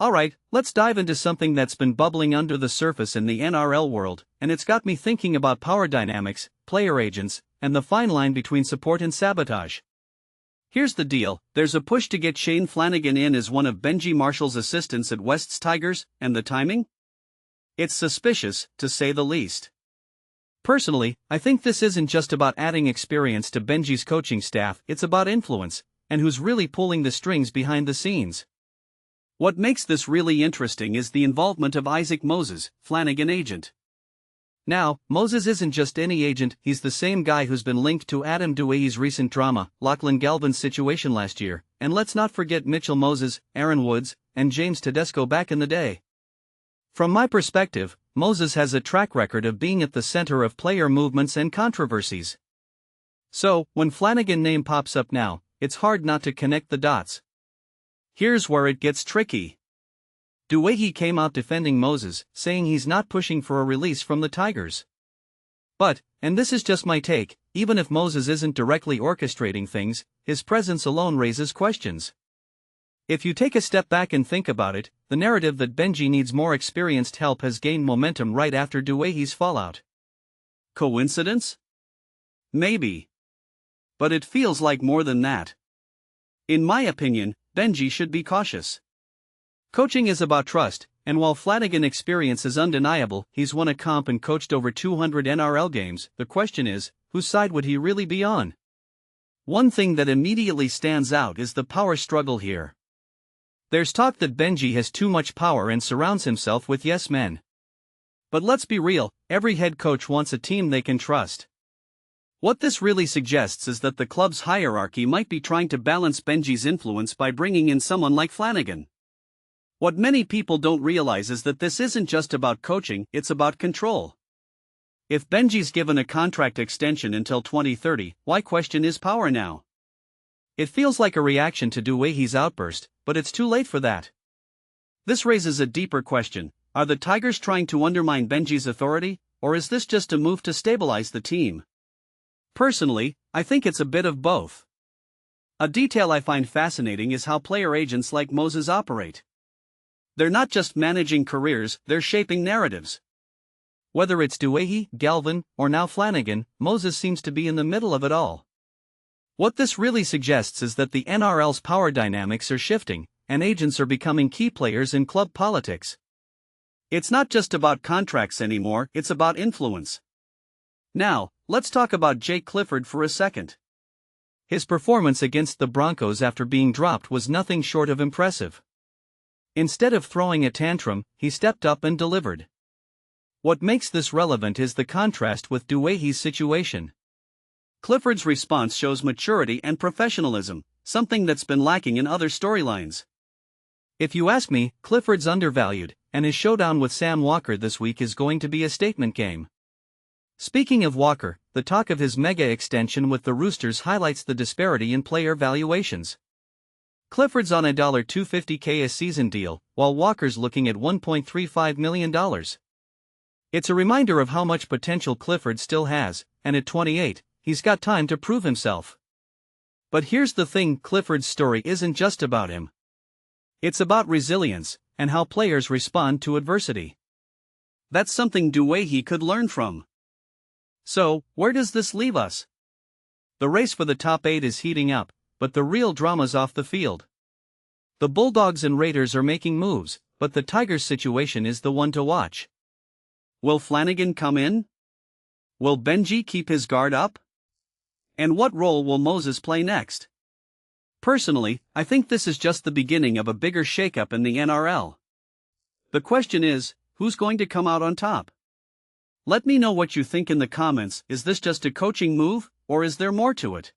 Alright, let's dive into something that's been bubbling under the surface in the NRL world, and it's got me thinking about power dynamics, player agents, and the fine line between support and sabotage. Here's the deal, there's a push to get Shane Flanagan in as one of Benji Marshall's assistants at West's Tigers, and the timing? It's suspicious, to say the least. Personally, I think this isn't just about adding experience to Benji's coaching staff, it's about influence, and who's really pulling the strings behind the scenes. What makes this really interesting is the involvement of Isaac Moses, Flanagan agent. Now, Moses isn't just any agent, he's the same guy who's been linked to Adam Doueihi's recent drama, Lachlan Galvin's situation last year, and let's not forget Mitchell Moses, Aaron Woods, and James Tedesco back in the day. From my perspective, Moses has a track record of being at the center of player movements and controversies. So, when Flanagan's name pops up now, it's hard not to connect the dots. Here's where it gets tricky. Doueihi came out defending Moses, saying he's not pushing for a release from the Tigers. But, and this is just my take, even if Moses isn't directly orchestrating things, his presence alone raises questions. If you take a step back and think about it, the narrative that Benji needs more experienced help has gained momentum right after Doueihi's fallout. Coincidence? Maybe. But it feels like more than that. In my opinion, Benji should be cautious. Coaching is about trust, and while Flanagan's experience is undeniable, he's won a comp and coached over 200 NRL games, the question is, whose side would he really be on? One thing that immediately stands out is the power struggle here. There's talk that Benji has too much power and surrounds himself with yes men. But let's be real, every head coach wants a team they can trust. What this really suggests is that the club's hierarchy might be trying to balance Benji's influence by bringing in someone like Flanagan. What many people don't realize is that this isn't just about coaching, it's about control. If Benji's given a contract extension until 2030, why question his power now? It feels like a reaction to Doueihi's outburst, but it's too late for that. This raises a deeper question, are the Tigers trying to undermine Benji's authority, or is this just a move to stabilize the team? Personally, I think it's a bit of both. A detail I find fascinating is how player agents like Moses operate. They're not just managing careers, they're shaping narratives. Whether it's Doueihi, Galvin, or now Flanagan, Moses seems to be in the middle of it all. What this really suggests is that the NRL's power dynamics are shifting, and agents are becoming key players in club politics. It's not just about contracts anymore, it's about influence. Now, let's talk about Jake Clifford for a second. His performance against the Broncos after being dropped was nothing short of impressive. Instead of throwing a tantrum, he stepped up and delivered. What makes this relevant is the contrast with Doueihi's situation. Clifford's response shows maturity and professionalism, something that's been lacking in other storylines. If you ask me, Clifford's undervalued, and his showdown with Sam Walker this week is going to be a statement game. Speaking of Walker, the talk of his mega extension with the Roosters highlights the disparity in player valuations. Clifford's on a $250K a season deal, while Walker's looking at $1.35 million. It's a reminder of how much potential Clifford still has, and at 28, he's got time to prove himself. But here's the thing, Clifford's story isn't just about him. It's about resilience, and how players respond to adversity. That's something Doueihi could learn from. So, where does this leave us? The race for the top 8 is heating up, but the real drama's off the field. The Bulldogs and Raiders are making moves, but the Tigers' situation is the one to watch. Will Flanagan come in? Will Benji keep his guard up? And what role will Moses play next? Personally, I think this is just the beginning of a bigger shakeup in the NRL. The question is, who's going to come out on top? Let me know what you think in the comments. Is this just a coaching move, or is there more to it?